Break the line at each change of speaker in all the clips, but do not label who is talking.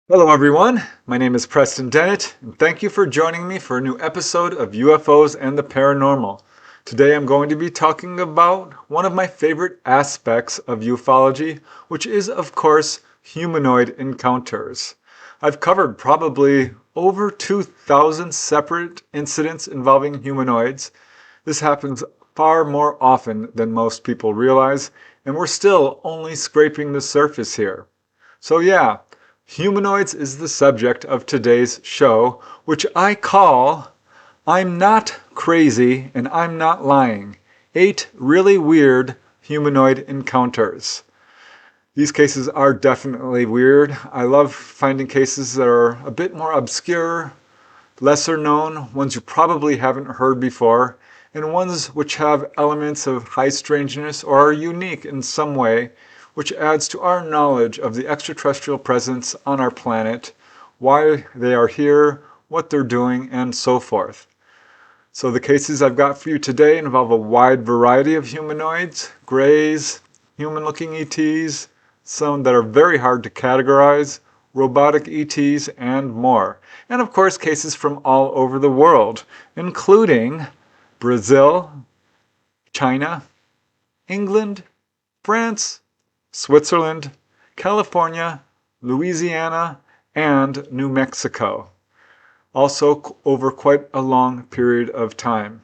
Hello everyone, my name is Preston Dennett, and thank you for joining me for a new episode of UFOs and the Paranormal. Today I'm going to be talking about one of my favorite aspects of ufology, which is of course humanoid encounters. I've covered probably over 2,000 separate incidents involving humanoids. This happens far more often than most people realize, and we're still only scraping the surface here. So yeah, humanoids is the subject of today's show, which I call I'm Not Crazy and I'm Not Lying. 8 really weird humanoid encounters. These cases are definitely weird. I love finding cases that are a bit more obscure, lesser known, ones you probably haven't heard before, and ones which have elements of high strangeness or are unique in some way, which adds to our knowledge of the extraterrestrial presence on our planet, why they are here, what they're doing, and so forth. So the cases I've got for you today involve a wide variety of humanoids, greys, human-looking ETs, some that are very hard to categorize, robotic ETs, and more. And of course cases from all over the world, including Brazil, China, England, France, Switzerland, California, Louisiana, and New Mexico. Also over quite a long period of time.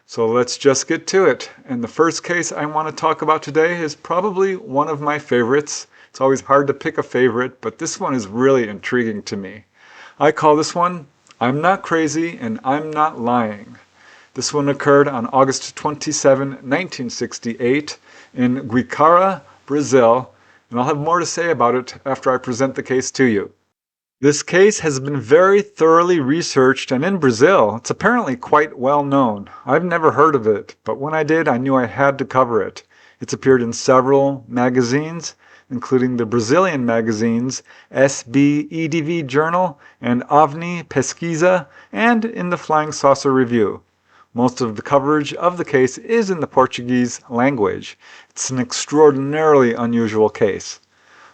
So let's just get to it. And the first case I want to talk about today is probably one of my favorites. It's always hard to pick a favorite, but this one is really intriguing to me. I call this one, I'm Not Crazy and I'm Not Lying. This one occurred on August 27, 1968 in Guiacara, Brazil, and I'll have more to say about it after I present the case to you. This case has been very thoroughly researched, and in Brazil, it's apparently quite well known. I've never heard of it, but when I did, I knew I had to cover it. It's appeared in several magazines, including the Brazilian magazines SBEDV Journal and OVNI Pesquisa, and in the Flying Saucer Review. Most of the coverage of the case is in the Portuguese language. It's an extraordinarily unusual case.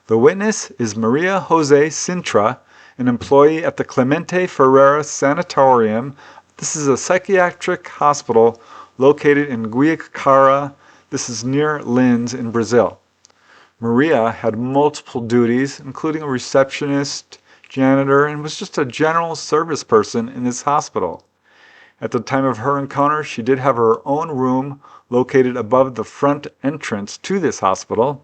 The witness is Maria Jose Cintra, an employee at the Clemente Ferreira Sanatorium. This is a psychiatric hospital located in Guiacara. This is near Linz in Brazil. Maria had multiple duties, including a receptionist, janitor, and was just a general service person in this hospital. At the time of her encounter, she did have her own room located above the front entrance to this hospital,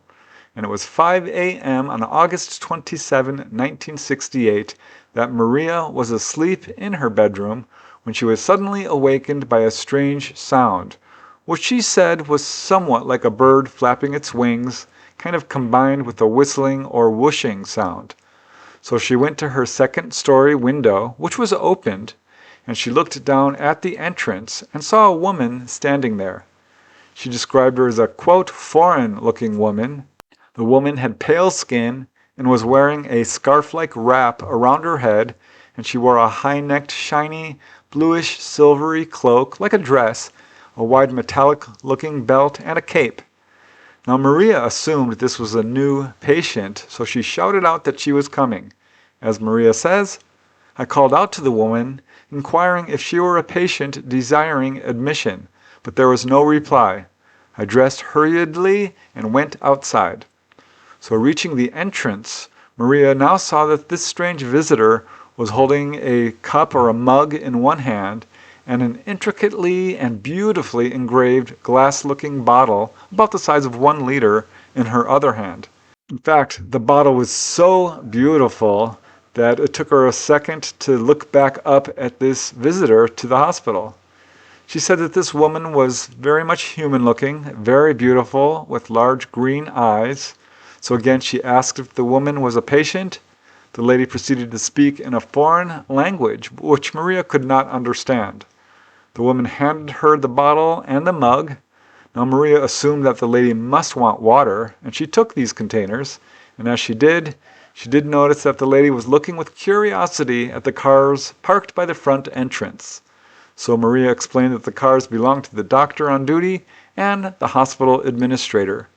and it was 5 a.m. on August 27, 1968, that Maria was asleep in her bedroom when she was suddenly awakened by a strange sound, which she said was somewhat like a bird flapping its wings, kind of combined with a whistling or whooshing sound. So she went to her second-story window, which was opened, and she looked down at the entrance and saw a woman standing there. She described her as a, quote, foreign-looking woman. The woman had pale skin and was wearing a scarf-like wrap around her head, and she wore a high-necked, shiny, bluish, silvery cloak, like a dress, a wide metallic-looking belt, and a cape. Now Maria assumed this was a new patient, so she shouted out that she was coming. As Maria says, I called out to the woman, inquiring if she were a patient desiring admission, but there was no reply. I dressed hurriedly and went outside. So reaching the entrance, Maria now saw that this strange visitor was holding a cup or a mug in one hand and an intricately and beautifully engraved glass-looking bottle about the size of 1 liter in her other hand. In fact, the bottle was so beautiful that it took her a second to look back up at this visitor to the hospital. She said that this woman was very much human-looking, very beautiful, with large green eyes. So again, she asked if the woman was a patient. The lady proceeded to speak in a foreign language, which Maria could not understand. The woman handed her the bottle and the mug. Now Maria assumed that the lady must want water, and she took these containers, and as she did notice that the lady was looking with curiosity at the cars parked by the front entrance. So Maria explained that the cars belonged to the doctor on duty and the hospital administrator.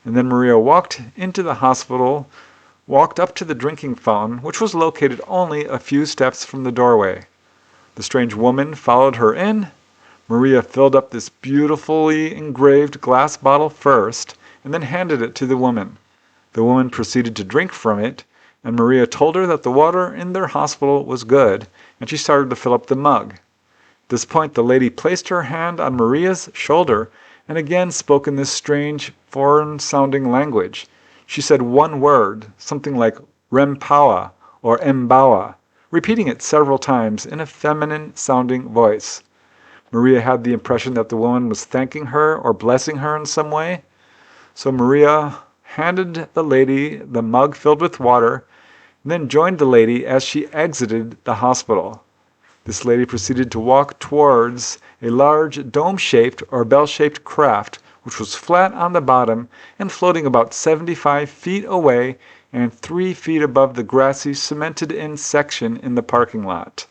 And then Maria walked into the hospital walked up to the drinking fountain, which was located only a few steps from the doorway. The strange woman followed her in. Maria filled up this beautifully engraved glass bottle first and then handed it to the woman. The woman proceeded to drink from it, and Maria told her that the water in their hospital was good, and she started to fill up the mug. At this point, the lady placed her hand on Maria's shoulder and again spoke in this strange, foreign-sounding language. She said one word, something like Rempawa or Mbawa, repeating it several times in a feminine-sounding voice. Maria had the impression that the woman was thanking her or blessing her in some way. So Maria handed the lady the mug filled with water, and then joined the lady as she exited the hospital. This lady proceeded to walk towards a large dome-shaped or bell-shaped craft which was flat on the bottom and floating about 75 feet away and 3 feet above the grassy cemented-in section in the parking lot.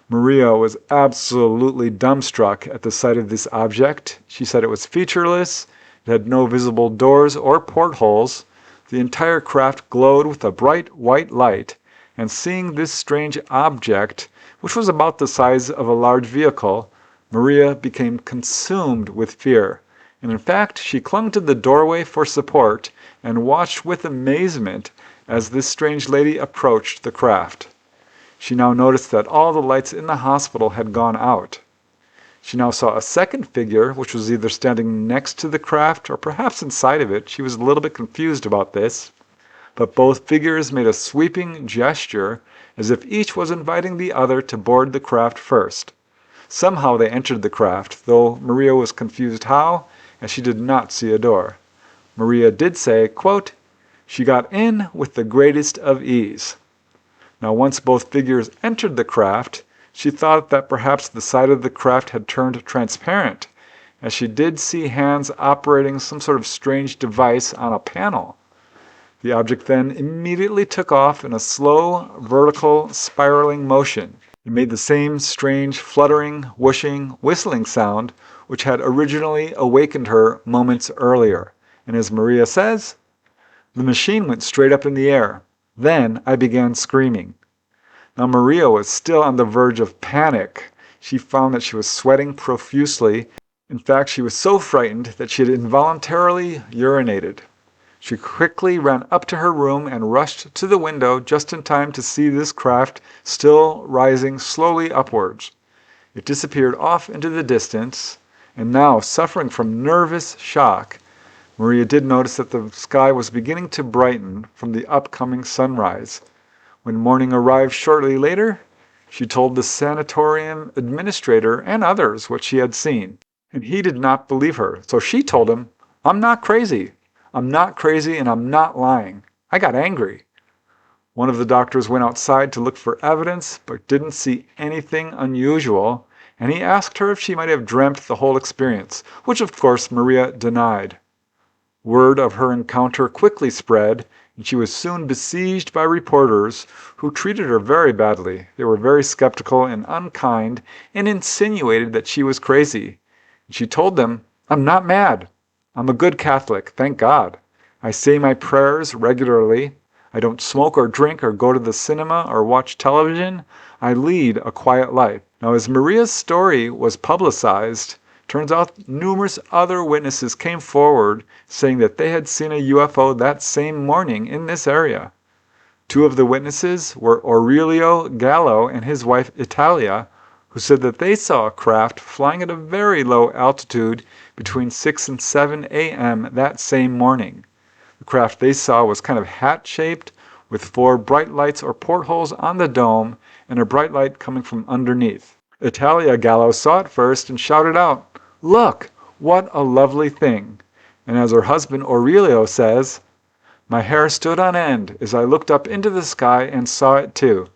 Maria was absolutely dumbstruck at the sight of this object. She said it was featureless, it had no visible doors or portholes. The entire craft glowed with a bright white light, and seeing this strange object, which was about the size of a large vehicle, Maria became consumed with fear, and in fact she clung to the doorway for support and watched with amazement as this strange lady approached the craft. She now noticed that all the lights in the hospital had gone out. She now saw a second figure, which was either standing next to the craft or perhaps inside of it. She was a little bit confused about this. But both figures made a sweeping gesture as if each was inviting the other to board the craft first. Somehow they entered the craft, though Maria was confused how, as she did not see a door. Maria did say, quote, "She got in with the greatest of ease." Now once both figures entered the craft, she thought that perhaps the side of the craft had turned transparent, as she did see hands operating some sort of strange device on a panel. The object then immediately took off in a slow, vertical, spiraling motion. It made the same strange fluttering, whooshing, whistling sound which had originally awakened her moments earlier. And as Maria says, "The machine went straight up in the air. Then I began screaming." Now Maria was still on the verge of panic. She found that she was sweating profusely. In fact, she was so frightened that she had involuntarily urinated. She quickly ran up to her room and rushed to the window just in time to see this craft still rising slowly upwards. It disappeared off into the distance, and now, suffering from nervous shock, Maria did notice that the sky was beginning to brighten from the upcoming sunrise. When morning arrived shortly later, she told the sanatorium administrator and others what she had seen, and he did not believe her. So she told him, "I'm not crazy. I'm not crazy and I'm not lying. I got angry." One of the doctors went outside to look for evidence but didn't see anything unusual, and he asked her if she might have dreamt the whole experience, which of course Maria denied. Word of her encounter quickly spread, and she was soon besieged by reporters who treated her very badly. They were very skeptical and unkind and insinuated that she was crazy. She told them, "I'm not mad. I'm a good Catholic, thank God. I say my prayers regularly. I don't smoke or drink or go to the cinema or watch television. I lead a quiet life." Now, as Maria's story was publicized, turns out numerous other witnesses came forward saying that they had seen a UFO that same morning in this area. Two of the witnesses were Aurelio Gallo and his wife Italia, who said that they saw a craft flying at a very low altitude between 6 and 7 a.m. that same morning. The craft they saw was kind of hat-shaped with 4 bright lights or portholes on the dome and a bright light coming from underneath. Italia Gallo saw it first and shouted out, "Look, what a lovely thing." And as her husband Aurelio says, "My hair stood on end as I looked up into the sky and saw it too.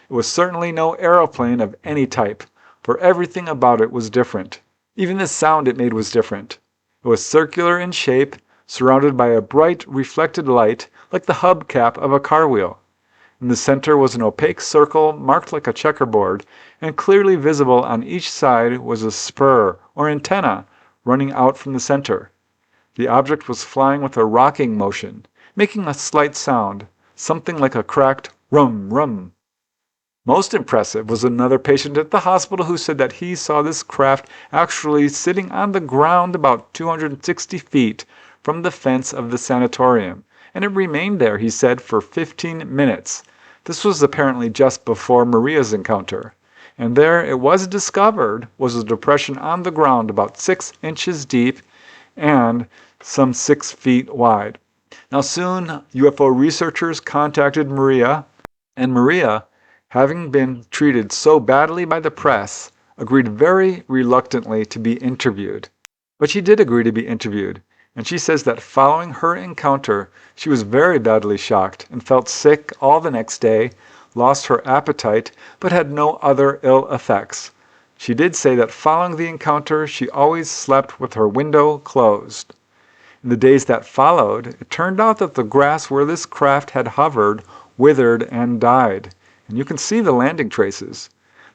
It was certainly no aeroplane of any type, for everything about it was different. Even the sound it made was different. It was circular in shape, surrounded by a bright reflected light like the hubcap of a car wheel. In the center was an opaque circle marked like a checkerboard, and clearly visible on each side was a spur or antenna running out from the center. The object was flying with a rocking motion, making a slight sound, something like a cracked rum rum. Most impressive was another patient at the hospital who said that he saw this craft actually sitting on the ground about 260 feet from the fence of the sanatorium, and it remained there, he said, for 15 minutes. This was apparently just before Maria's encounter. And there it was discovered was a depression on the ground about 6 inches deep and some 6 feet wide. Now soon, UFO researchers contacted Maria, and Maria, having been treated so badly by the press, agreed very reluctantly to be interviewed. But she did agree to be interviewed, and she says that following her encounter, she was very badly shocked and felt sick all the next day, lost her appetite, but had no other ill effects. She did say that following the encounter, she always slept with her window closed. In the days that followed, it turned out that the grass where this craft had hovered withered and died, and you can see the landing traces.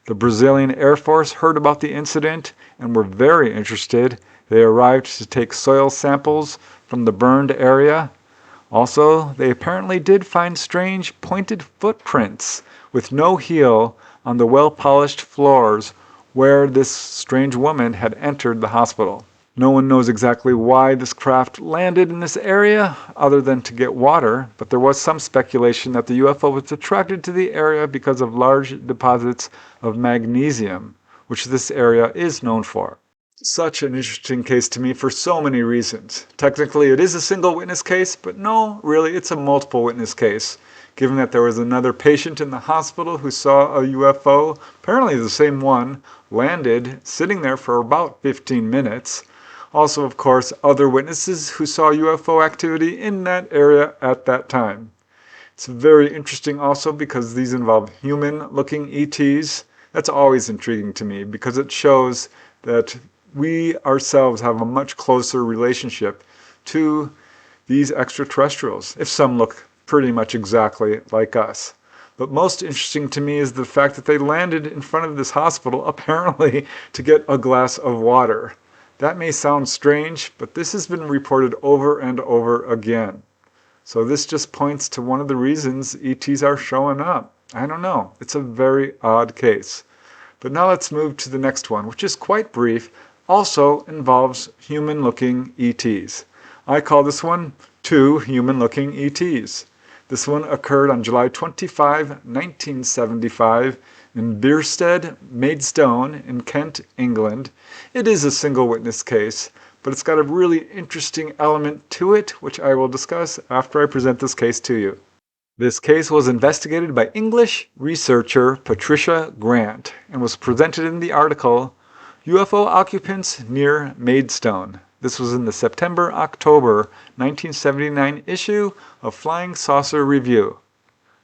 The Brazilian Air Force heard about the incident and were very interested. They arrived to take soil samples from the burned area. Also, they apparently did find strange pointed footprints with no heel on the well-polished floors where this strange woman had entered the hospital. No one knows exactly why this craft landed in this area other than to get water, but there was some speculation that the UFO was attracted to the area because of large deposits of magnesium, which this area is known for. Such an interesting case to me for so many reasons. Technically, it is a single witness case, but no, really, it's a multiple witness case, given that there was another patient in the hospital who saw a UFO, apparently the same one, landed, sitting there for about 15 minutes. Also, of course, other witnesses who saw UFO activity in that area at that time. It's very interesting also because these involve human-looking ETs. That's always intriguing to me because it shows that we ourselves have a much closer relationship to these extraterrestrials, if some look pretty much exactly like us. But most interesting to me is the fact that they landed in front of this hospital, apparently to get a glass of water. That may sound strange, but this has been reported over and over again. So this just points to one of the reasons ETs are showing up. I don't know. It's a very odd case. But now let's move to the next one, which is quite brief, also involves human-looking ETs. I call this one Two Human-Looking ETs. This one occurred on July 25, 1975 in Bierstead, Maidstone in Kent, England. It is a single witness case, but it's got a really interesting element to it, which I will discuss after I present this case to you. This case was investigated by English researcher Patricia Grant and was presented in the article UFO Occupants Near Maidstone. This was in the September-October 1979 issue of Flying Saucer Review.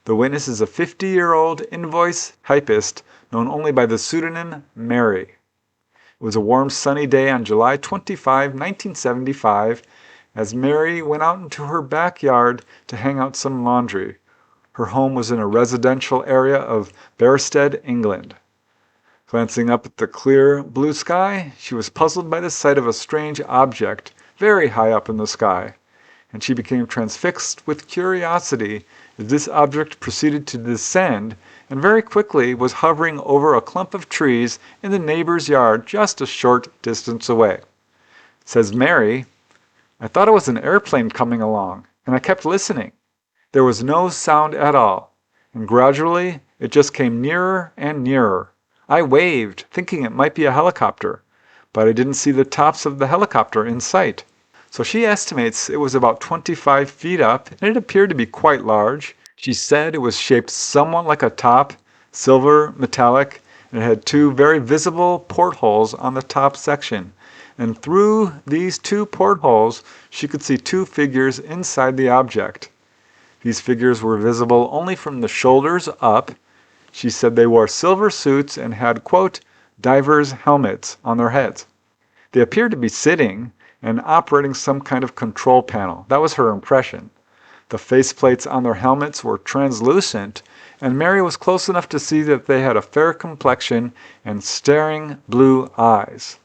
The witness is a 50-year-old invoice typist known only by the pseudonym Mary. It was a warm sunny day on July 25, 1975, as Mary went out into her backyard to hang out some laundry. Her home was in a residential area of Bierstead, England. Glancing up at the clear blue sky, she was puzzled by the sight of a strange object very high up in the sky, and she became transfixed with curiosity as this object proceeded to descend and very quickly was hovering over a clump of trees in the neighbor's yard just a short distance away. Says Mary, "I thought it was an airplane coming along, and I kept listening. There was no sound at all, and gradually it just came nearer and nearer. I waved, thinking it might be a helicopter, but I didn't see the tops of the helicopter in sight." So she estimates it was about 25 feet up, and it appeared to be quite large. She said it was shaped somewhat like a top, silver, metallic, and it had two very visible portholes on the top section. And through these two portholes, she could see two figures inside the object. These figures were visible only from the shoulders up. She said they wore silver suits and had, quote, divers' helmets on their heads. They appeared to be sitting and operating some kind of control panel. That was her impression. The faceplates on their helmets were translucent, and Mary was close enough to see that they had a fair complexion and staring blue eyes.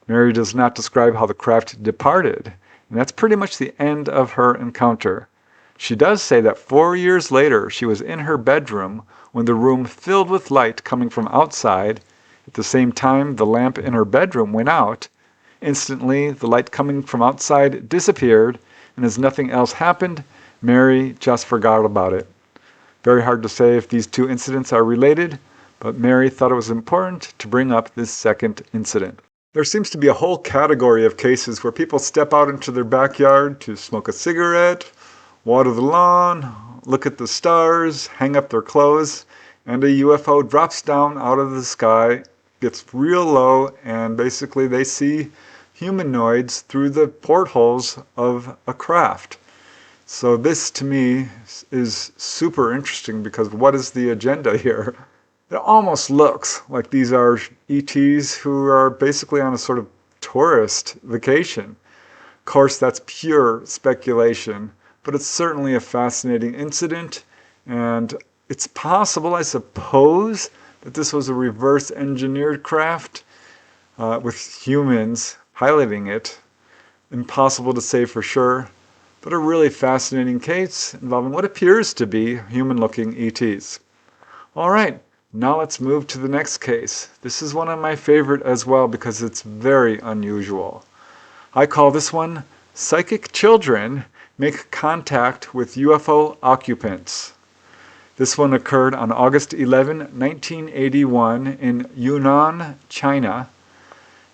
Mary does not describe how the craft departed, and that's pretty much the end of her encounter. She does say that 4 years later she was in her bedroom when the room filled with light coming from outside. At the same time, the lamp in her bedroom went out. Instantly, the light coming from outside disappeared, and as nothing else happened, Mary just forgot about it. Very hard to say if these two incidents are related, but Mary thought it was important to bring up this second incident. There seems to be a whole category of cases where people step out into their backyard to smoke a cigarette, water the lawn, look at the stars, hang up their clothes, and a UFO drops down out of the sky, gets real low, and basically they see humanoids through the portholes of a craft. So this to me is super interesting because what is the agenda here? It almost looks like these are ETs who are basically on a sort of tourist vacation. Of course, that's pure speculation, but it's certainly a fascinating incident, and it's possible, I suppose, that this was a reverse engineered craft with humans piloting it. Impossible to say for sure, but a really fascinating case involving what appears to be human-looking ETs. All right, now let's move to the next case. This is one of my favorite as well because it's very unusual. I call this one Psychic Children Make Contact with UFO Occupants. This one occurred on August 11, 1981 in Yunnan, China.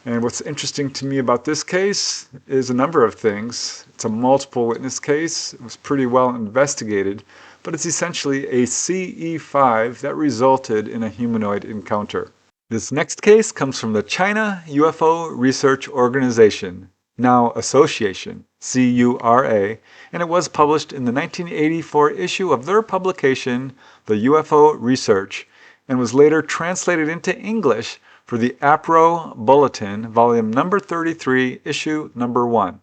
And what's interesting to me about this case is a number of things. It's a multiple witness case. It was pretty well investigated, but it's essentially a CE5 that resulted in a humanoid encounter. This next case comes from the China UFO Research Organization, now Association, CURA, and it was published in the 1984 issue of their publication, The UFO Research, and was later translated into English for the APRO Bulletin, volume number 33, issue number 1. It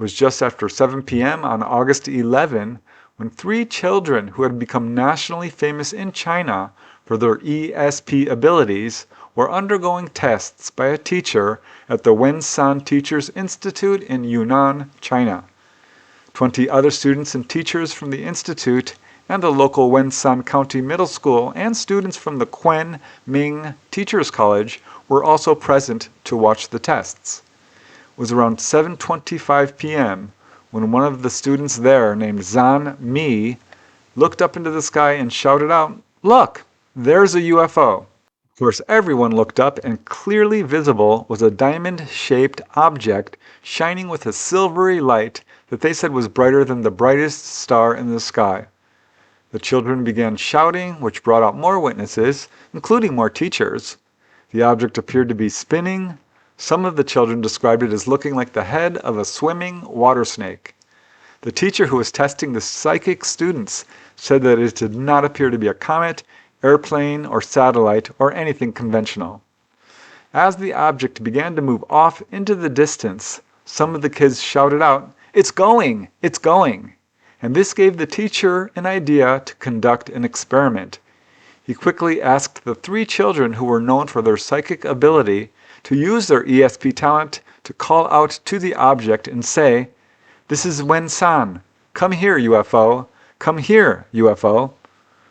was just after 7 p.m. on August 11 when 3 children who had become nationally famous in China for their ESP abilities were undergoing tests by a teacher at the Wensan Teachers Institute in Yunnan, China. 20 other students and teachers from the institute and the local Wensan County Middle School and students from the Quen Ming Teachers College were also present to watch the tests. It was around 7:25 p.m. when one of the students there, named Zan Mi, looked up into the sky and shouted out, "Look, there's a UFO." Of course, everyone looked up, and clearly visible was a diamond-shaped object shining with a silvery light that they said was brighter than the brightest star in the sky. The children began shouting, which brought out more witnesses, including more teachers. The object appeared to be spinning. Some of the children described it as looking like the head of a swimming water snake. The teacher who was testing the psychic students said that it did not appear to be a comet, airplane, or satellite, or anything conventional. As the object began to move off into the distance, some of the kids shouted out, "It's going! It's going!" And this gave the teacher an idea to conduct an experiment. He quickly asked the 3 children who were known for their psychic ability to use their ESP talent to call out to the object and say, "This is Wen-san. Come here, UFO. Come here, UFO."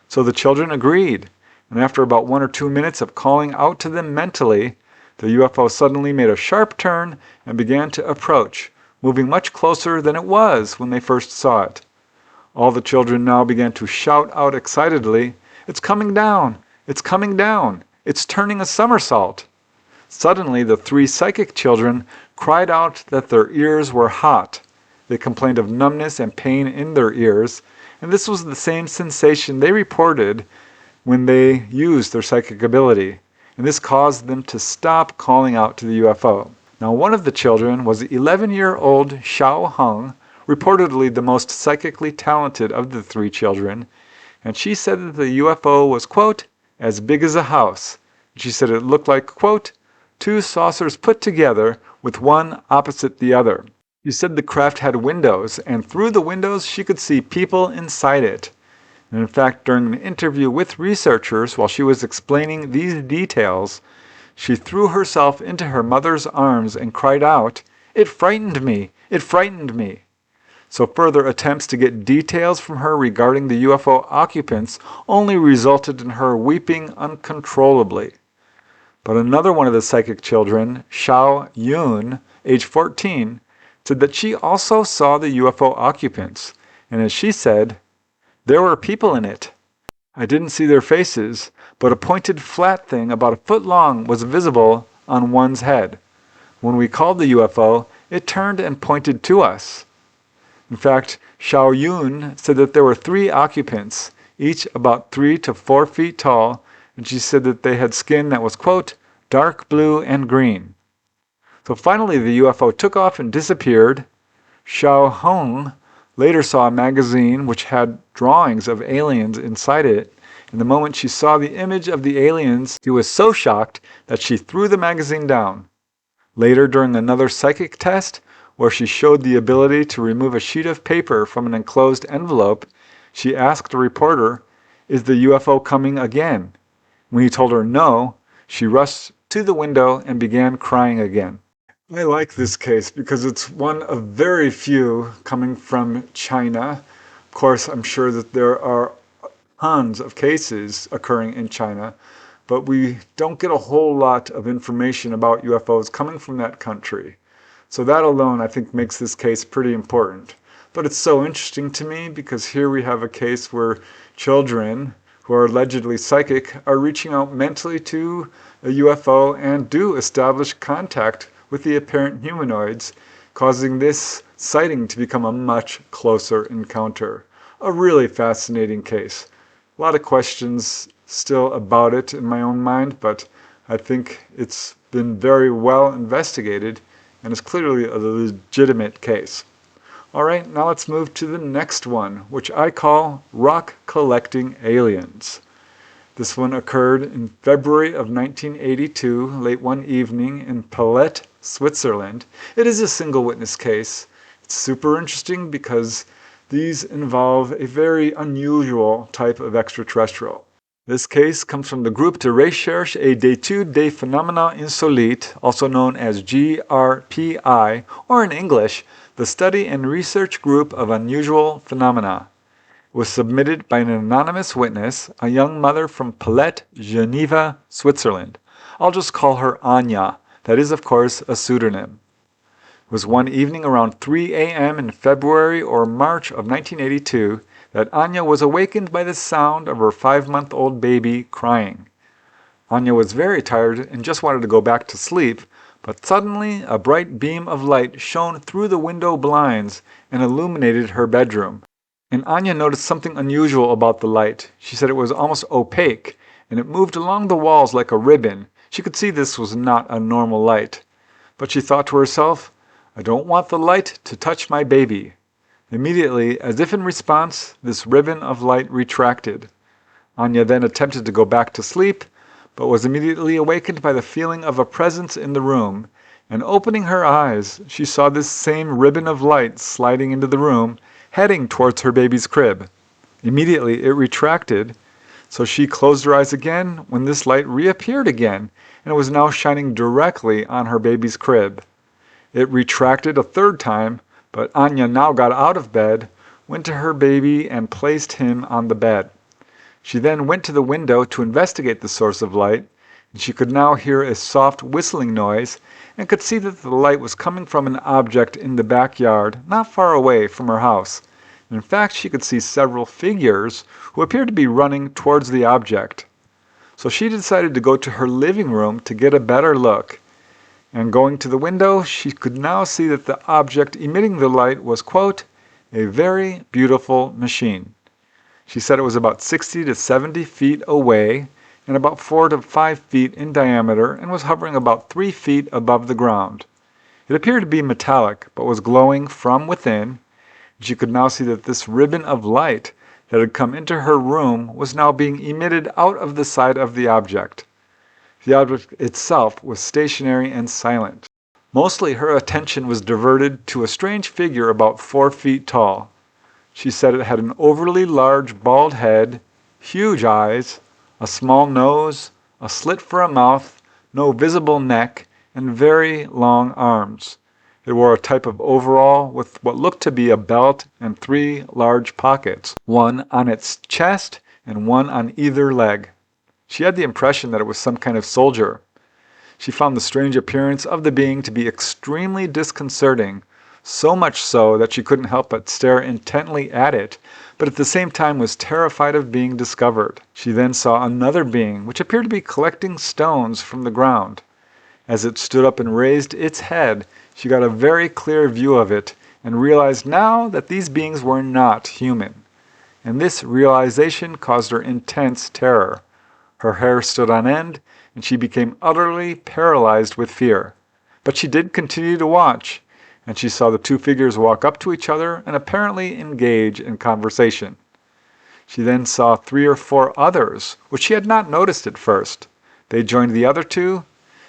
So the children agreed, and after about 1 or 2 minutes of calling out to them mentally, the UFO suddenly made a sharp turn and began to approach, moving much closer than it was when they first saw it. All the children now began to shout out excitedly, "It's coming down! It's coming down! It's turning a somersault!" Suddenly, the 3 psychic children cried out that their ears were hot. They complained of numbness and pain in their ears, and this was the same sensation they reported when they used their psychic ability, and this caused them to stop calling out to the UFO. Now, one of the children was 11-year-old Xiao Heng, reportedly the most psychically talented of the 3 children, and she said that the UFO was, quote, as big as a house. She said it looked like, quote, 2 saucers put together with one opposite the other. She said the craft had windows, and through the windows she could see people inside it. And in fact, during an interview with researchers while she was explaining these details, she threw herself into her mother's arms and cried out, "It frightened me! It frightened me!" So further attempts to get details from her regarding the UFO occupants only resulted in her weeping uncontrollably. But another one of the psychic children, Xiao Yun, age 14, said that she also saw the UFO occupants, and as she said, "There were people in it. I didn't see their faces, but a pointed flat thing about a foot long was visible on one's head. When we called the UFO, it turned and pointed to us." In fact, Xiao Yun said that there were 3 occupants, each about 3 to 4 feet tall, and she said that they had skin that was, quote, "dark blue and green." So finally the UFO took off and disappeared. Xiao Hong later saw a magazine which had drawings of aliens inside it, and the moment she saw the image of the aliens, she was so shocked that she threw the magazine down. Later, during another psychic test, where she showed the ability to remove a sheet of paper from an enclosed envelope, she asked a reporter, "Is the UFO coming again?" When he told her no, she rushed to the window and began crying again. I like this case because it's one of very few coming from China. Of course, I'm sure that there are tons of cases occurring in China, but we don't get a whole lot of information about UFOs coming from that country. So that alone, I think, makes this case pretty important. But it's so interesting to me because here we have a case where children who are allegedly psychic are reaching out mentally to a UFO and do establish contact with the apparent humanoids, causing this sighting to become a much closer encounter. A really fascinating case. A lot of questions still about it in my own mind, but I think it's been very well investigated and is clearly a legitimate case. All right, now let's move to the next one, which I call rock collecting aliens. This one occurred in February of 1982, late one evening in Palette, Switzerland. It is a single witness case. It's super interesting because these involve a very unusual type of extraterrestrial. This case comes from the Groupe de Recherche et d'étude des phénomènes insolites, also known as GRPI, or in English, the Study and Research Group of Unusual Phenomena. It was submitted by an anonymous witness, a young mother from Palette, Geneva, Switzerland. I'll just call her Anya. That is, of course, a pseudonym. It was one evening around 3 a.m. in February or March of 1982 that Anya was awakened by the sound of her 5-month-old baby crying. Anya was very tired and just wanted to go back to sleep, but suddenly a bright beam of light shone through the window blinds and illuminated her bedroom. And Anya noticed something unusual about the light. She said it was almost opaque, and it moved along the walls like a ribbon. She could see this was not a normal light. But she thought to herself, "I don't want the light to touch my baby." Immediately, as if in response, this ribbon of light retracted. Anya then attempted to go back to sleep, but was immediately awakened by the feeling of a presence in the room, and opening her eyes, she saw this same ribbon of light sliding into the room, heading towards her baby's crib. Immediately, it retracted, so she closed her eyes again when this light reappeared again, and it was now shining directly on her baby's crib. It retracted a third time, but Anya now got out of bed, went to her baby, and placed him on the bed. She then went to the window to investigate the source of light, and she could now hear a soft whistling noise and could see that the light was coming from an object in the backyard not far away from her house. In fact, she could see several figures who appeared to be running towards the object. So she decided to go to her living room to get a better look. And going to the window, she could now see that the object emitting the light was, quote, "a very beautiful machine." She said it was about 60 to 70 feet away and about 4 to 5 feet in diameter and was hovering about 3 feet above the ground. It appeared to be metallic but was glowing from within. She could now see that this ribbon of light that had come into her room was now being emitted out of the side of the object. The object itself was stationary and silent. Mostly her attention was diverted to a strange figure about 4 feet tall. She said it had an overly large bald head, huge eyes, a small nose, a slit for a mouth, no visible neck, and very long arms. It wore a type of overall with what looked to be a belt and 3 large pockets, one on its chest and one on either leg. She had the impression that it was some kind of soldier. She found the strange appearance of the being to be extremely disconcerting, so much so that she couldn't help but stare intently at it, but at the same time was terrified of being discovered. She then saw another being, which appeared to be collecting stones from the ground. As it stood up and raised its head, she got a very clear view of it and realized now that these beings were not human. And this realization caused her intense terror. Her hair stood on end, and she became utterly paralyzed with fear. But she did continue to watch, and she saw the 2 figures walk up to each other and apparently engage in conversation. She then saw 3 or 4 others, which she had not noticed at first. They joined the other 2.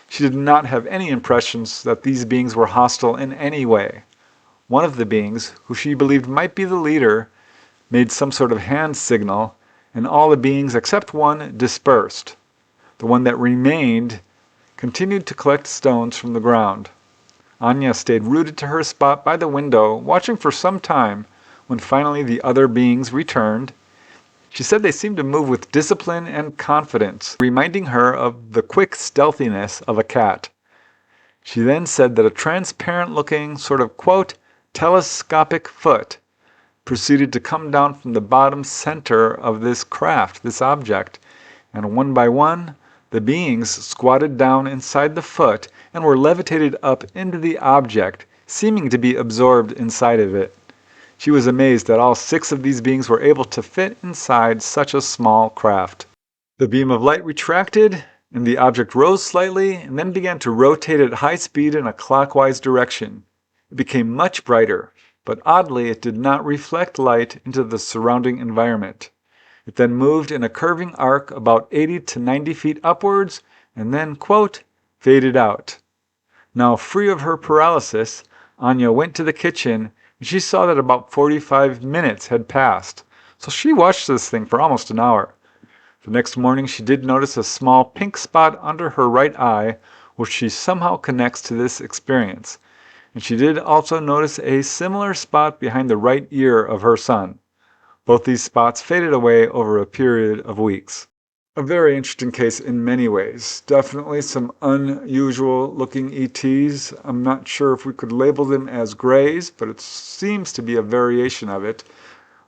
She did not have any impressions that these beings were hostile in any way. One of the beings, who she believed might be the leader, made some sort of hand signal, and all the beings except one dispersed. The one that remained continued to collect stones from the ground. Anya stayed rooted to her spot by the window, watching for some time, when finally the other beings returned. She said they seemed to move with discipline and confidence, reminding her of the quick stealthiness of a cat. She then said that a transparent-looking sort of, quote, telescopic foot proceeded to come down from the bottom center of this craft, this object, and one by one, the beings squatted down inside the foot and were levitated up into the object, seeming to be absorbed inside of it. She was amazed that all 6 of these beings were able to fit inside such a small craft. The beam of light retracted, and the object rose slightly and then began to rotate at high speed in a clockwise direction. It became much brighter, but oddly it did not reflect light into the surrounding environment. It then moved in a curving arc about 80 to 90 feet upwards and then, quote, faded out. Now free of her paralysis, Anya went to the kitchen and she saw that about 45 minutes had passed. So she watched this thing for almost an hour. The next morning she did notice a small pink spot under her right eye, which she somehow connects to this experience. And she did also notice a similar spot behind the right ear of her son. Both these spots faded away over a period of weeks. A very interesting case in many ways. Definitely some unusual looking ETs. I'm not sure if we could label them as grays, but it seems to be a variation of it.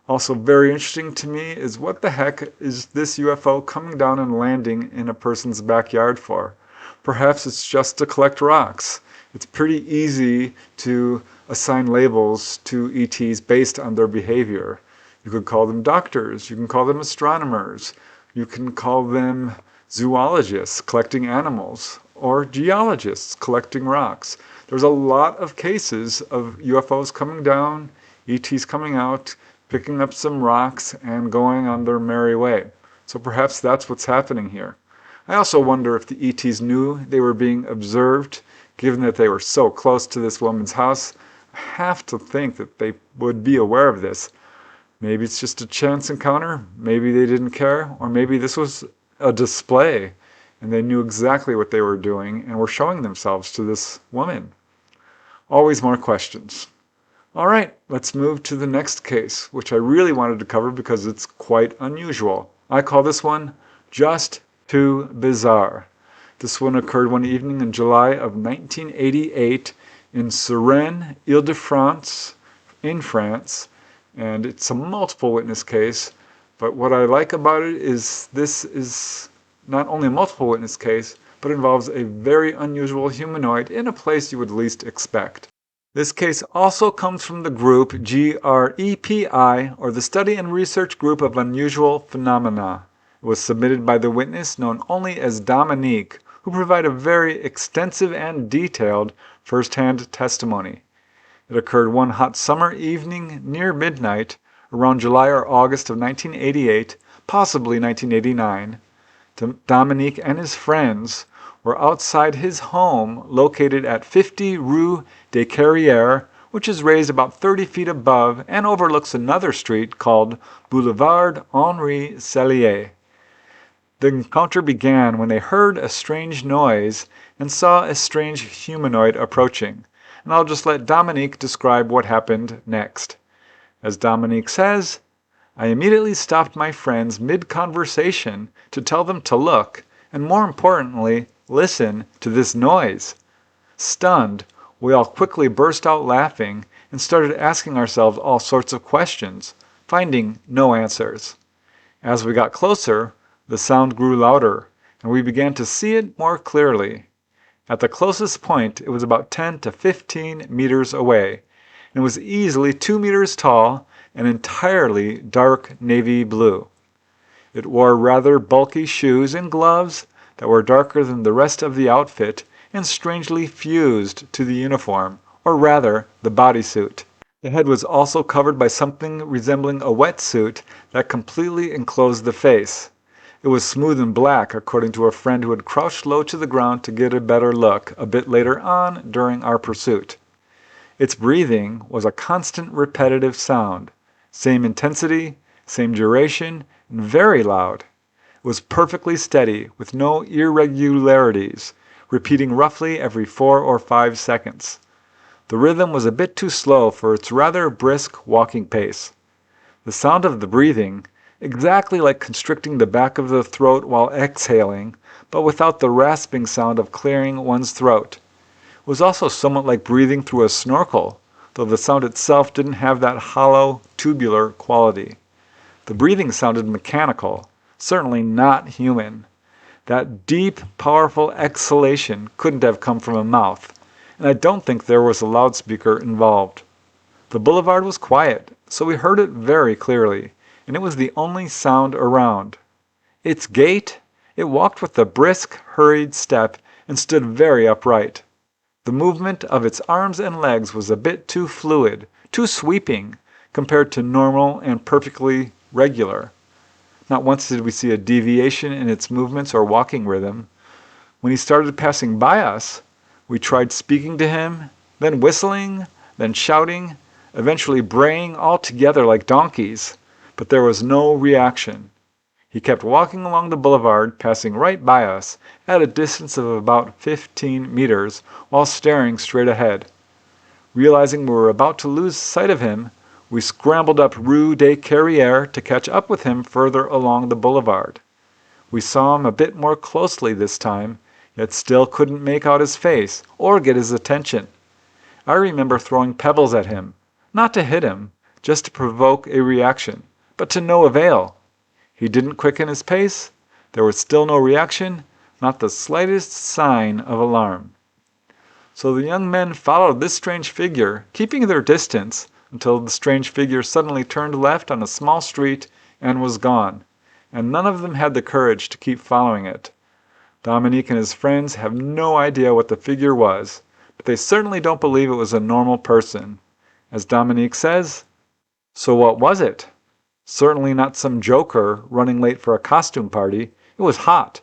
Also very interesting to me is what the heck is this UFO coming down and landing in a person's backyard for? Perhaps it's just to collect rocks. It's pretty easy to assign labels to ETs based on their behavior. You could call them doctors, you can call them astronomers, you can call them zoologists collecting animals, or geologists collecting rocks. There's a lot of cases of UFOs coming down, ETs coming out, picking up some rocks and going on their merry way. So perhaps that's what's happening here. I also wonder if the ETs knew they were being observed, given that they were so close to this woman's house. I have to think that they would be aware of this. Maybe it's just a chance encounter, maybe they didn't care, or maybe this was a display and they knew exactly what they were doing and were showing themselves to this woman. Always more questions. All right, let's move to the next case, which I really wanted to cover because it's quite unusual. I call this one Just Too Bizarre. This one occurred one evening in July of 1988 in Suresnes, Ile-de-France, in France, and it's a multiple witness case. But what I like about it is this is not only a multiple witness case, but involves a very unusual humanoid in a place you would least expect. This case also comes from the group GREPI, or the Study and Research Group of Unusual Phenomena. It was submitted by the witness known only as Dominique, who provided a very extensive and detailed first-hand testimony. It occurred one hot summer evening near midnight, around July or August of 1988, possibly 1989. Dominique and his friends were outside his home located at 50 Rue des Carrières, which is raised about 30 feet above and overlooks another street called Boulevard Henri Sellier. The encounter began when they heard a strange noise and saw a strange humanoid approaching. and I'll just let Dominique describe what happened next. As Dominique says, I immediately stopped my friends mid-conversation to tell them to look, and more importantly, listen to this noise. Stunned, we all quickly burst out laughing and started asking ourselves all sorts of questions, finding no answers. As we got closer, the sound grew louder, and we began to see it more clearly. At the closest point, it was about 10 to 15 meters away, and was easily 2 meters tall and entirely dark navy blue. It wore rather bulky shoes and gloves that were darker than the rest of the outfit and strangely fused to the uniform, or rather, the bodysuit. The head was also covered by something resembling a wetsuit that completely enclosed the face. It was smooth and black, according to a friend who had crouched low to the ground to get a better look a bit later on during our pursuit. Its breathing was a constant repetitive sound, same intensity, same duration, and very loud. It was perfectly steady, with no irregularities, repeating roughly every 4 or 5 seconds. The rhythm was a bit too slow for its rather brisk walking pace. The sound of the breathing, exactly like constricting the back of the throat while exhaling, but without the rasping sound of clearing one's throat, was also somewhat like breathing through a snorkel, though the sound itself didn't have that hollow, tubular quality. The breathing sounded mechanical, certainly not human. That deep, powerful exhalation couldn't have come from a mouth, and I don't think there was a loudspeaker involved. The boulevard was quiet, so we heard it very clearly, and it was the only sound around. Its gait? It walked with a brisk, hurried step and stood very upright. The movement of its arms and legs was a bit too fluid, too sweeping, compared to normal and perfectly regular. Not once did we see a deviation in its movements or walking rhythm. When he started passing by us, we tried speaking to him, then whistling, then shouting, eventually braying all together like donkeys, but there was no reaction. He kept walking along the boulevard, passing right by us, at a distance of about 15 meters, while staring straight ahead. Realizing we were about to lose sight of him, we scrambled up Rue des Carrières to catch up with him further along the boulevard. We saw him a bit more closely this time, yet still couldn't make out his face or get his attention. I remember throwing pebbles at him, not to hit him, just to provoke a reaction, but to no avail. He didn't quicken his pace. There was still no reaction, not the slightest sign of alarm. So the young men followed this strange figure, keeping their distance, until the strange figure suddenly turned left on a small street and was gone, and none of them had the courage to keep following it. Dominique and his friends have no idea what the figure was, but they certainly don't believe it was a normal person. As Dominique says, so what was it? Certainly not some joker running late for a costume party. It was hot.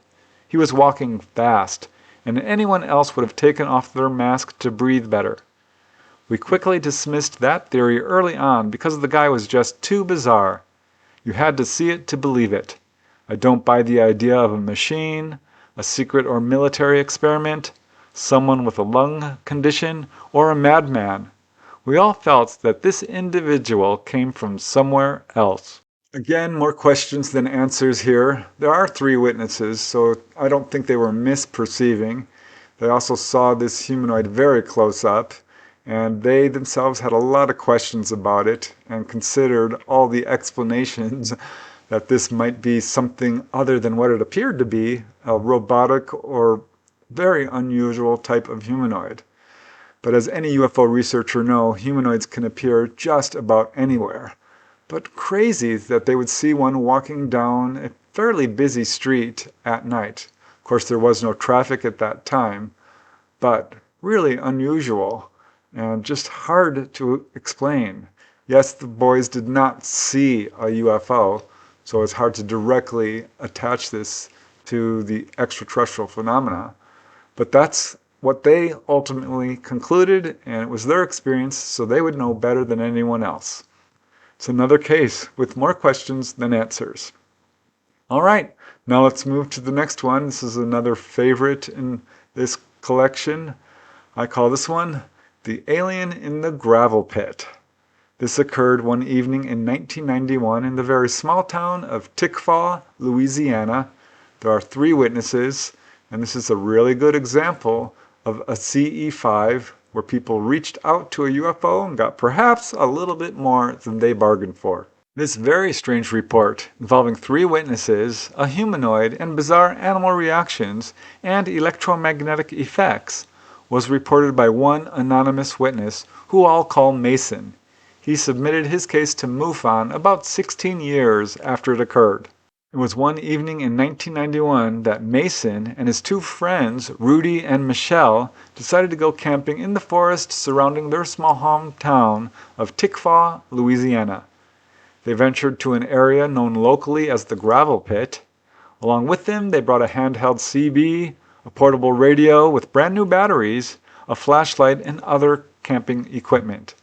He was walking fast, and anyone else would have taken off their mask to breathe better. We quickly dismissed that theory early on because the guy was just too bizarre. You had to see it to believe it. I don't buy the idea of a machine, a secret or military experiment, someone with a lung condition, or a madman. We all felt that this individual came from somewhere else. Again, more questions than answers here. There are 3 witnesses, so I don't think they were misperceiving. They also saw this humanoid very close up, and they themselves had a lot of questions about it and considered all the explanations that this might be something other than what it appeared to be, a robotic or very unusual type of humanoid. But as any UFO researcher knows, humanoids can appear just about anywhere. But crazy that they would see one walking down a fairly busy street at night. Of course, there was no traffic at that time, but really unusual and just hard to explain. Yes, the boys did not see a UFO, so it's hard to directly attach this to the extraterrestrial phenomena. But that's what they ultimately concluded, and it was their experience, so they would know better than anyone else. It's another case with more questions than answers. All right, now let's move to the next one. This is another favorite in this collection. I call this one The alien in the gravel pit. This occurred one evening in 1991 in the very small town of Tickfaw, Louisiana. There are 3 witnesses, and this is a really good example of a CE5 where people reached out to a UFO and got perhaps a little bit more than they bargained for. This very strange report, involving 3 witnesses, a humanoid, and bizarre animal reactions and electromagnetic effects, was reported by one anonymous witness who I'll call Mason. He submitted his case to MUFON about 16 years after it occurred. It was one evening in 1991 that Mason and his 2 friends, Rudy and Michelle, decided to go camping in the forest surrounding their small hometown of Tickfaw, Louisiana. They ventured to an area known locally as the Gravel Pit. Along with them, they brought a handheld CB, a portable radio with brand new batteries, a flashlight, and other camping equipment.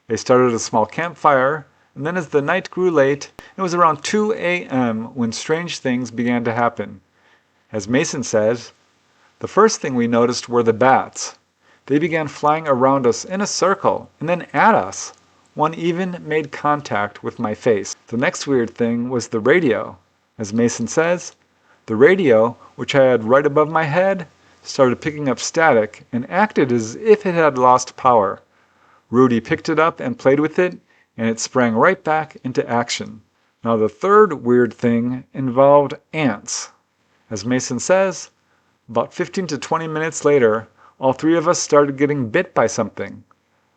They started a small campfire, and then as the night grew late, it was around 2 a.m. when strange things began to happen. As Mason says, the first thing we noticed were the bats. They began flying around us in a circle, and then at us. One even made contact with my face. The next weird thing was the radio. As Mason says, the radio, which I had right above my head, started picking up static and acted as if it had lost power. Rudy picked it up and played with it, and it sprang right back into action. Now the third weird thing involved ants. As Mason says, about 15 to 20 minutes later, all 3 of us started getting bit by something.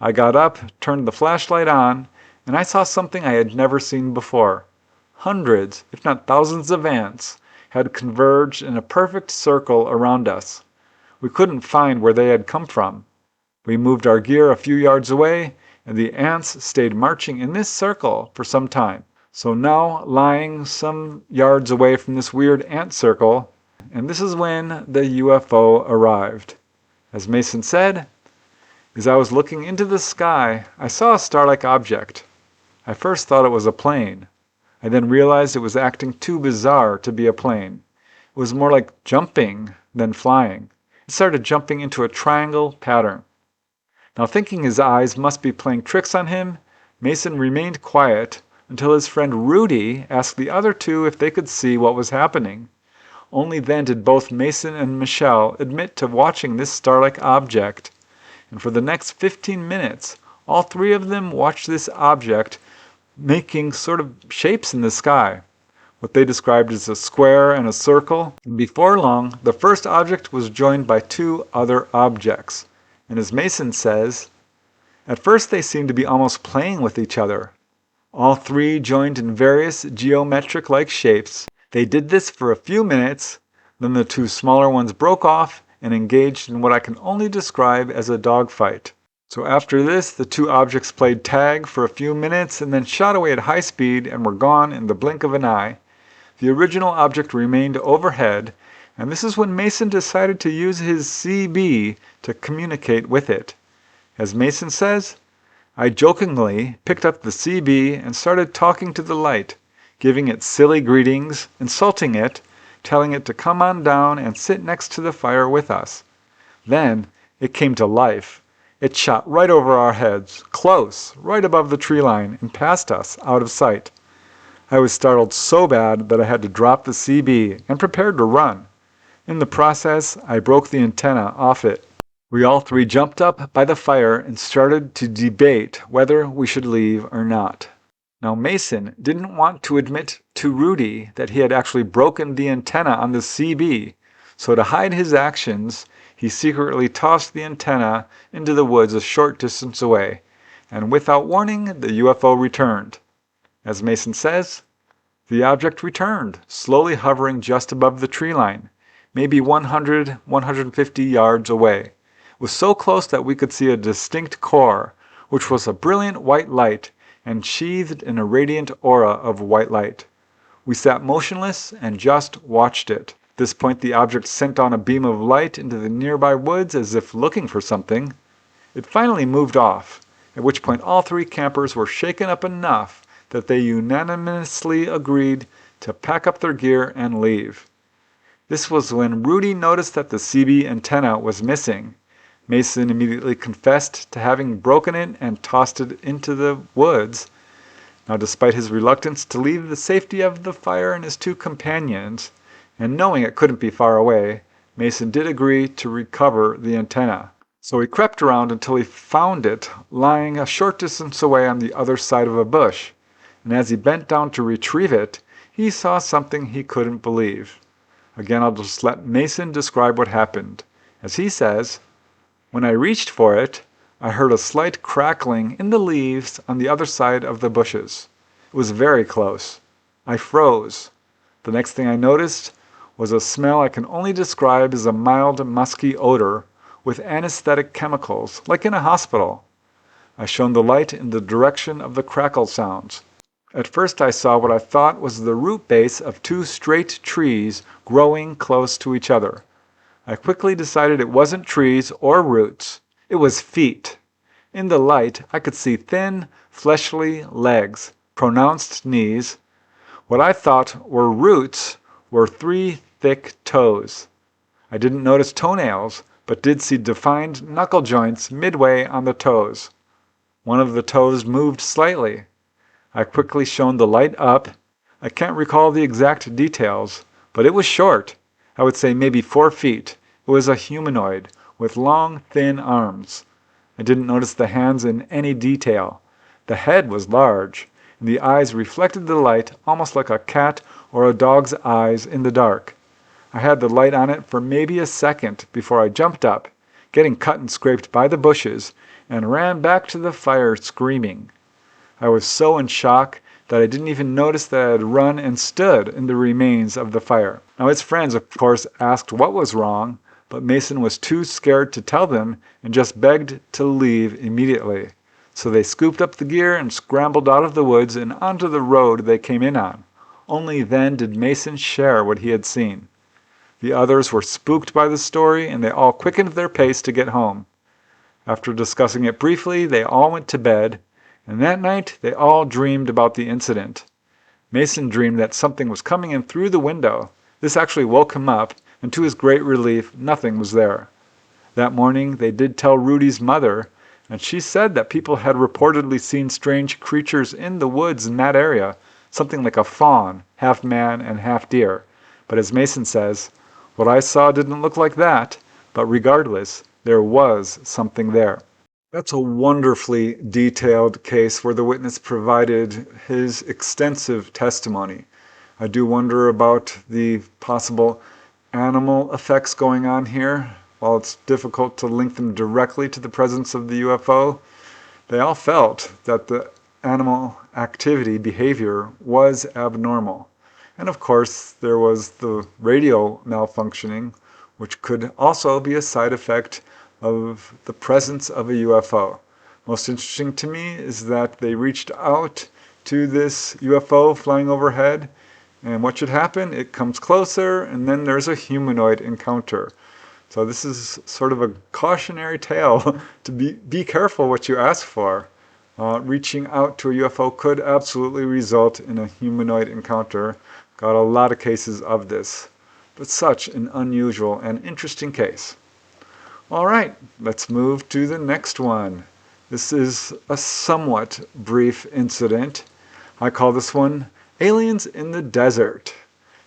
I got up, turned the flashlight on, and I saw something I had never seen before. Hundreds, if not thousands of ants had converged in a perfect circle around us. We couldn't find where they had come from. We moved our gear a few yards away, and the ants stayed marching in this circle for some time. So now, lying some yards away from this weird ant circle, and this is when the UFO arrived. As Mason said, as I was looking into the sky, I saw a star-like object. I first thought it was a plane. I then realized it was acting too bizarre to be a plane. It was more like jumping than flying. It started jumping into a triangle pattern. Now, thinking his eyes must be playing tricks on him, Mason remained quiet until his friend Rudy asked the other 2 if they could see what was happening. Only then did both Mason and Michelle admit to watching this star-like object. And for the next 15 minutes, all 3 of them watched this object making sort of shapes in the sky. What they described as a square and a circle. And before long, the first object was joined by 2 other objects. And as Mason says, at first they seemed to be almost playing with each other. All 3 joined in various geometric-like shapes. They did this for a few minutes, then the 2 smaller ones broke off and engaged in what I can only describe as a dogfight. So after this, the 2 objects played tag for a few minutes and then shot away at high speed and were gone in the blink of an eye. The original object remained overhead, and this is when Mason decided to use his CB to communicate with it. As Mason says, I jokingly picked up the CB and started talking to the light, giving it silly greetings, insulting it, telling it to come on down and sit next to the fire with us. Then it came to life. It shot right over our heads, close, right above the tree line, and past us, out of sight. I was startled so bad that I had to drop the CB and prepared to run. In the process, I broke the antenna off it. We all 3 jumped up by the fire and started to debate whether we should leave or not. Now Mason didn't want to admit to Rudy that he had actually broken the antenna on the CB, so to hide his actions, he secretly tossed the antenna into the woods a short distance away, and without warning, the UFO returned. As Mason says, the object returned, slowly hovering just above the tree line, maybe 100-150 yards away. It was so close that we could see a distinct core, which was a brilliant white light and sheathed in a radiant aura of white light. We sat motionless and just watched it. At this point, the object sent on a beam of light into the nearby woods as if looking for something. It finally moved off, at which point all 3 campers were shaken up enough that they unanimously agreed to pack up their gear and leave. This was when Rudy noticed that the CB antenna was missing. Mason immediately confessed to having broken it and tossed it into the woods. Now, despite his reluctance to leave the safety of the fire and his two companions, and knowing it couldn't be far away, Mason did agree to recover the antenna. So he crept around until he found it lying a short distance away on the other side of a bush, and as he bent down to retrieve it, he saw something he couldn't believe. Again, I'll just let Mason describe what happened. As he says, "When I reached for it, I heard a slight crackling in the leaves on the other side of the bushes. It was very close. I froze. The next thing I noticed was a smell I can only describe as a mild musky odor with anesthetic chemicals, like in a hospital. I shone the light in the direction of the crackle sounds. At first I saw what I thought was the root base of two straight trees growing close to each other. I quickly decided it wasn't trees or roots. It was feet. In the light, I could see thin, fleshly legs, pronounced knees. What I thought were roots were 3 thick toes. I didn't notice toenails, but did see defined knuckle joints midway on the toes. One of the toes moved slightly. I quickly shone the light up. I can't recall the exact details, but it was short. I would say maybe 4 feet. It was a humanoid with long, thin arms. I didn't notice the hands in any detail. The head was large, and the eyes reflected the light almost like a cat or a dog's eyes in the dark. I had the light on it for maybe a second before I jumped up, getting cut and scraped by the bushes, and ran back to the fire screaming. I was so in shock that I didn't even notice that I had run and stood in the remains of the fire. Now his friends, of course, asked what was wrong, but Mason was too scared to tell them and just begged to leave immediately. So they scooped up the gear and scrambled out of the woods and onto the road they came in on. Only then did Mason share what he had seen. The others were spooked by the story and they all quickened their pace to get home. After discussing it briefly, they all went to bed, and that night they all dreamed about the incident. Mason dreamed that something was coming in through the window. This actually woke him up, and to his great relief, nothing was there. That morning they did tell Rudy's mother, and she said that people had reportedly seen strange creatures in the woods in that area, something like a fawn, half man and half deer. But as Mason says, what I saw didn't look like that, but regardless, there was something there. That's a wonderfully detailed case where the witness provided his extensive testimony. I do wonder about the possible animal effects going on here. While it's difficult to link them directly to the presence of the UFO, they all felt that the animal activity behavior was abnormal. And of course, there was the radio malfunctioning, which could also be a side effect of the presence of a UFO. Most interesting to me is that they reached out to this UFO flying overhead, and what should happen? It comes closer, and then there's a humanoid encounter. So this is sort of a cautionary tale to be careful what you ask for. Reaching out to a UFO could absolutely result in a humanoid encounter. Got a lot of cases of this, but such an unusual and interesting case. All right, let's move to the next one. This is a somewhat brief incident. I call this one Aliens in the Desert.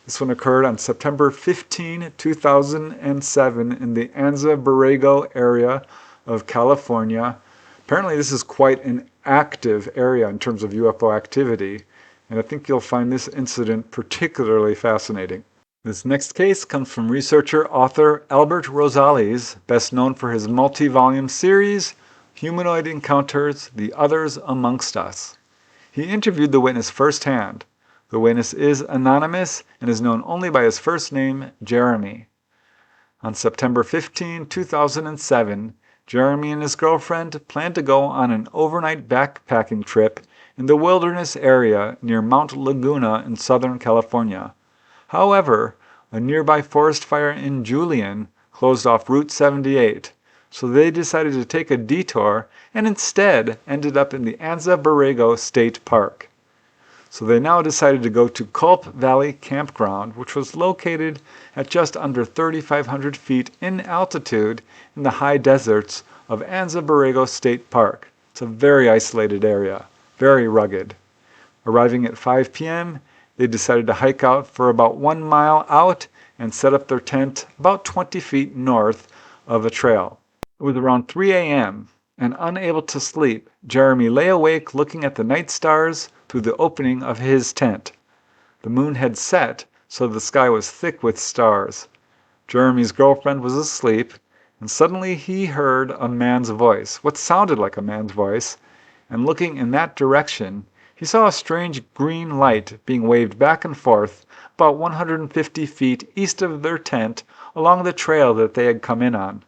This one occurred on September 15, 2007 in the Anza Borrego area of California. Apparently this is quite an active area in terms of UFO activity, and I think you'll find this incident particularly fascinating. This next case comes from researcher-author Albert Rosales, best known for his multi-volume series, Humanoid Encounters, The Others Amongst Us. He interviewed the witness firsthand. The witness is anonymous and is known only by his first name, Jeremy. On September 15, 2007, Jeremy and his girlfriend planned to go on an overnight backpacking trip in the wilderness area near Mount Laguna in Southern California. However, a nearby forest fire in Julian closed off Route 78, so they decided to take a detour and instead ended up in the Anza Borrego State Park. So they now decided to go to Culp Valley Campground, which was located at just under 3,500 feet in altitude in the high deserts of Anza Borrego State Park. It's a very isolated area, very rugged. Arriving at 5 p.m., they decided to hike out for about 1 mile out and set up their tent about 20 feet north of a trail. It was around 3 a.m., and unable to sleep, Jeremy lay awake looking at the night stars through the opening of his tent. The moon had set, so the sky was thick with stars. Jeremy's girlfriend was asleep, and suddenly he heard a man's voice, what sounded like a man's voice, and looking in that direction, he saw a strange green light being waved back and forth about 150 feet east of their tent along the trail that they had come in on.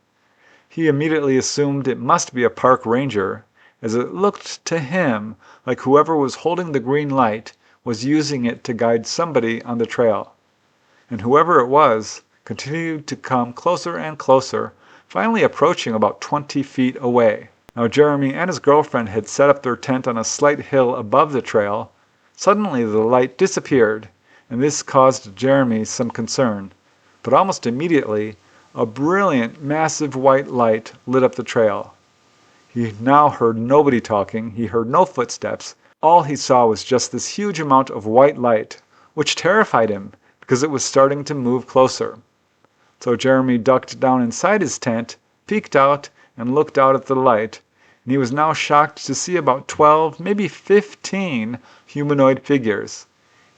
He immediately assumed it must be a park ranger, as it looked to him like whoever was holding the green light was using it to guide somebody on the trail. And whoever it was continued to come closer and closer, finally approaching about 20 feet away. Now Jeremy and his girlfriend had set up their tent on a slight hill above the trail. Suddenly the light disappeared, and this caused Jeremy some concern. But almost immediately, a brilliant, massive white light lit up the trail. He now heard nobody talking, he heard no footsteps. All he saw was just this huge amount of white light, which terrified him because it was starting to move closer. So Jeremy ducked down inside his tent, peeked out, and looked out at the light, and he was now shocked to see about 12, maybe 15 humanoid figures.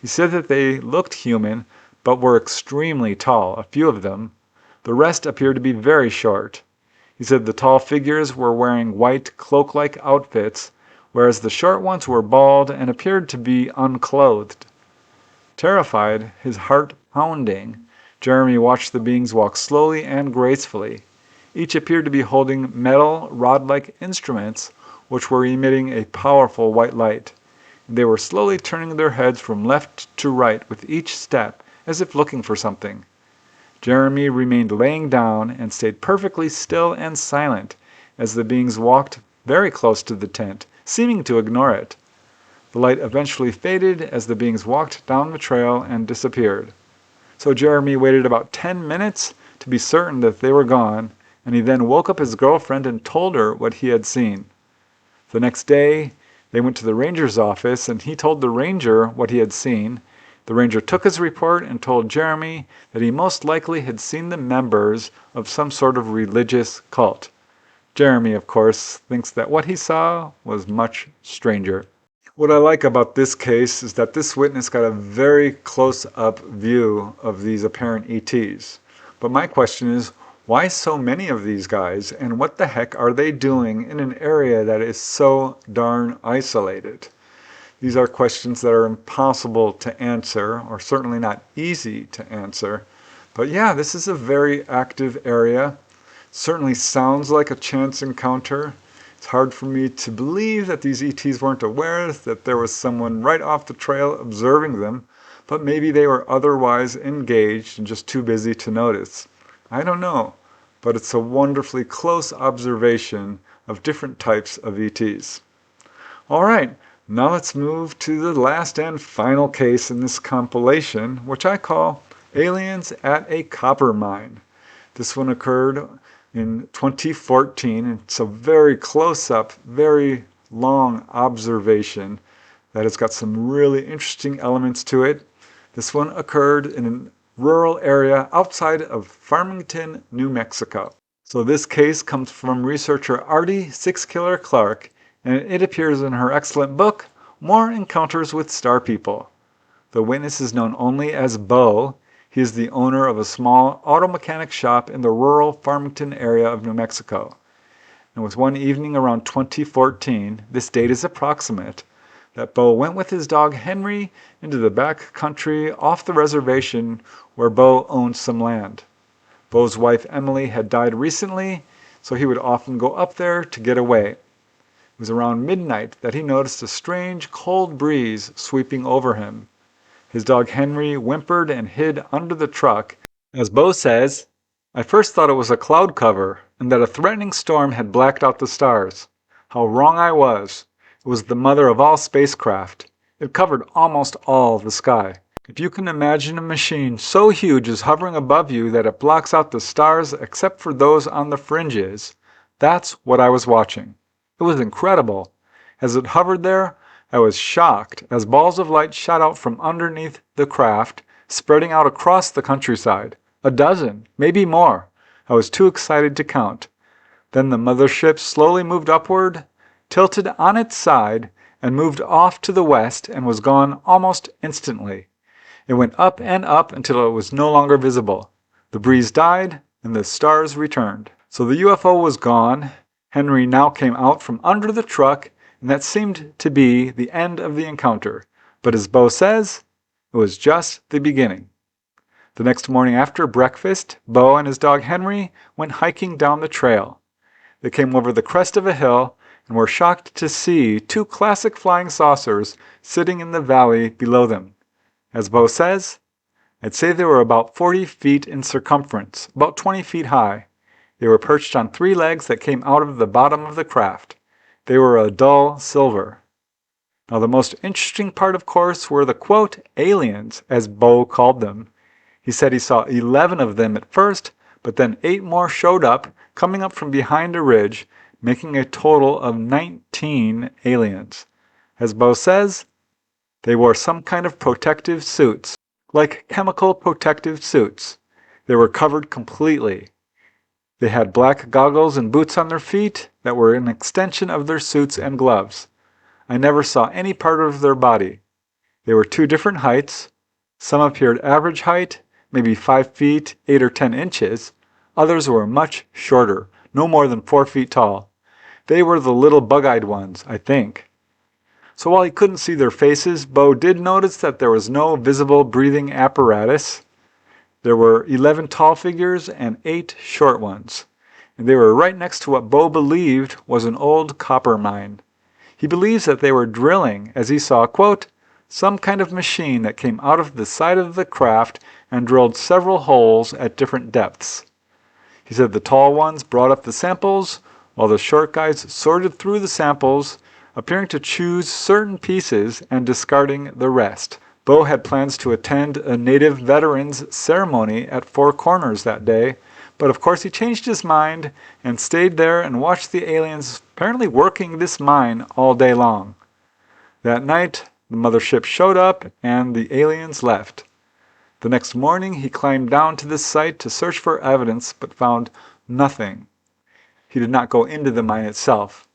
He said that they looked human, but were extremely tall, a few of them. The rest appeared to be very short. He said the tall figures were wearing white cloak-like outfits, whereas the short ones were bald and appeared to be unclothed. Terrified, his heart pounding, Jeremy watched the beings walk slowly and gracefully. Each appeared to be holding metal, rod-like instruments which were emitting a powerful white light. They were slowly turning their heads from left to right with each step, as if looking for something. Jeremy remained laying down and stayed perfectly still and silent as the beings walked very close to the tent, seeming to ignore it. The light eventually faded as the beings walked down the trail and disappeared. So Jeremy waited about 10 minutes to be certain that they were gone, and he then woke up his girlfriend and told her what he had seen. The next day, they went to the ranger's office and he told the ranger what he had seen. The ranger took his report and told Jeremy that he most likely had seen the members of some sort of religious cult. Jeremy, of course, thinks that what he saw was much stranger. What I like about this case is that this witness got a very close-up view of these apparent ETs. But my question is, why so many of these guys, and what the heck are they doing in an area that is so darn isolated? These are questions that are impossible to answer, or certainly not easy to answer. But yeah, this is a very active area. Certainly sounds like a chance encounter. It's hard for me to believe that these ETs weren't aware that there was someone right off the trail observing them, but maybe they were otherwise engaged and just too busy to notice. I don't know, but it's a wonderfully close observation of different types of ETs. All right. Now let's move to the last and final case in this compilation, which I call Aliens at a Copper Mine. This one occurred in 2014. It's a very close-up, very long observation that has got some really interesting elements to it. This one occurred in a rural area outside of Farmington, New Mexico. So this case comes from researcher Artie Six-Killer Clark, and it appears in her excellent book, More Encounters with Star People. The witness is known only as Bo. He is the owner of a small auto mechanic shop in the rural Farmington area of New Mexico. And it was one evening around 2014, this date is approximate, that Bo went with his dog Henry into the back country off the reservation where Bo owned some land. Bo's wife Emily had died recently, so he would often go up there to get away. It was around midnight that he noticed a strange, cold breeze sweeping over him. His dog Henry whimpered and hid under the truck. As Bo says, "I first thought it was a cloud cover and that a threatening storm had blacked out the stars. How wrong I was. It was the mother of all spacecraft. It covered almost all the sky. If you can imagine a machine so huge as hovering above you that it blocks out the stars except for those on the fringes, that's what I was watching. It was incredible. As it hovered there, I was shocked as balls of light shot out from underneath the craft, spreading out across the countryside. A dozen, maybe more. I was too excited to count. Then the mothership slowly moved upward, tilted on its side, and moved off to the west and was gone almost instantly. It went up and up until it was no longer visible. The breeze died and the stars returned. So the UFO was gone. Henry now came out from under the truck, and that seemed to be the end of the encounter. But as Bo says, it was just the beginning. The next morning after breakfast, Bo and his dog Henry went hiking down the trail. They came over the crest of a hill and were shocked to see two classic flying saucers sitting in the valley below them. As Bo says, I'd say they were about 40 feet in circumference, about 20 feet high. They were perched on 3 legs that came out of the bottom of the craft. They were a dull silver. Now the most interesting part, of course, were the quote, aliens, as Bo called them. He said he saw 11 of them at first, but then 8 more showed up, coming up from behind a ridge, making a total of 19 aliens. As Bo says, they wore some kind of protective suits, like chemical protective suits. They were covered completely. They had black goggles and boots on their feet that were an extension of their suits and gloves. I never saw any part of their body. They were 2 different heights. Some appeared average height, maybe 5 feet, 8 or 10 inches. Others were much shorter, no more than 4 feet tall. They were the little bug-eyed ones, I think. So while he couldn't see their faces, Bo did notice that there was no visible breathing apparatus. There were 11 tall figures and 8 short ones. And they were right next to what Bo believed was an old copper mine. He believes that they were drilling as he saw, quote, some kind of machine that came out of the side of the craft and drilled several holes at different depths. He said the tall ones brought up the samples, while the short guys sorted through the samples, appearing to choose certain pieces and discarding the rest. Bo had plans to attend a Native Veterans ceremony at Four Corners that day, but of course he changed his mind and stayed there and watched the aliens apparently working this mine all day long. That night, the mothership showed up and the aliens left. The next morning, he climbed down to the site to search for evidence, but found nothing. He did not go into the mine itself.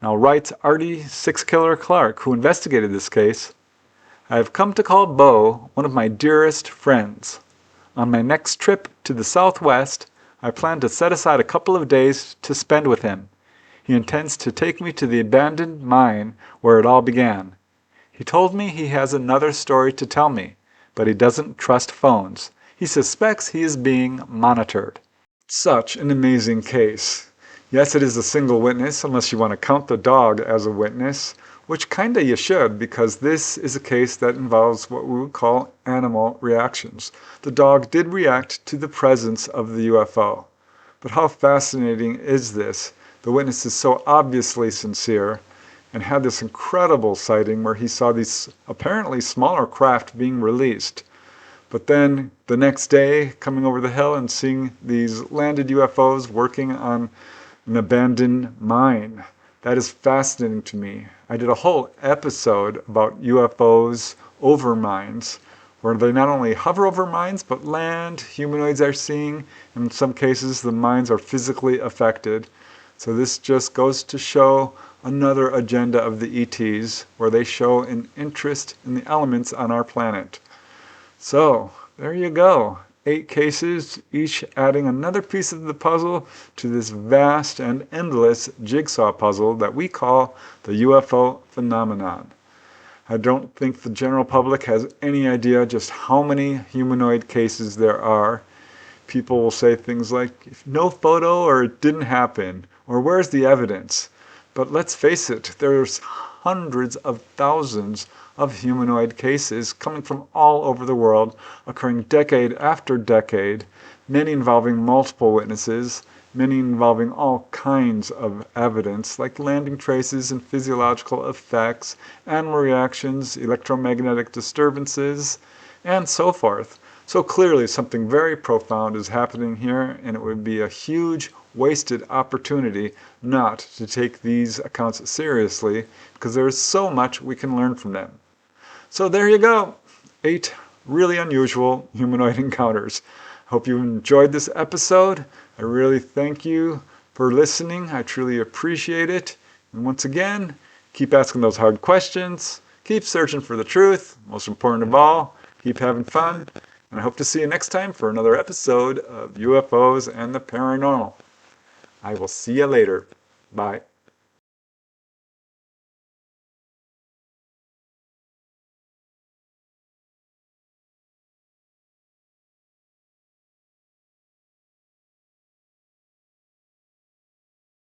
Now writes Artie Six Killer Clark, who investigated this case, I have come to call Bo one of my dearest friends. On my next trip to the Southwest, I plan to set aside a couple of days to spend with him. He intends to take me to the abandoned mine where it all began. He told me he has another story to tell me, but he doesn't trust phones. He suspects he is being monitored. Such an amazing case. Yes, it is a single witness, unless you want to count the dog as a witness, which kinda you should, because this is a case that involves what we would call animal reactions. The dog did react to the presence of the UFO. But how fascinating is this? The witness is so obviously sincere and had this incredible sighting where he saw these apparently smaller craft being released. But then the next day, coming over the hill and seeing these landed UFOs working on an abandoned mine. That is fascinating to me. I did a whole episode about UFOs over mines, where they not only hover over mines, but land, humanoids are seen, and in some cases the mines are physically affected. So this just goes to show another agenda of the ETs, where they show an interest in the elements on our planet. So, there you go. 8 cases, each adding another piece of the puzzle to this vast and endless jigsaw puzzle that we call the UFO phenomenon. I don't think the general public has any idea just how many humanoid cases there are. People will say things like, no photo or it didn't happen, or where's the evidence? But let's face it, there's hundreds of thousands of humanoid cases coming from all over the world, occurring decade after decade, many involving multiple witnesses, many involving all kinds of evidence like landing traces and physiological effects, animal reactions, electromagnetic disturbances, and so forth. So clearly something very profound is happening here, and it would be a huge wasted opportunity not to take these accounts seriously, because there is so much we can learn from them. So there you go, 8 really unusual humanoid encounters. Hope you enjoyed this episode. I really thank you for listening. I truly appreciate it. And once again, keep asking those hard questions. Keep searching for the truth. Most important of all, keep having fun. And I hope to see you next time for another episode of UFOs and the Paranormal. I will see you later. Bye.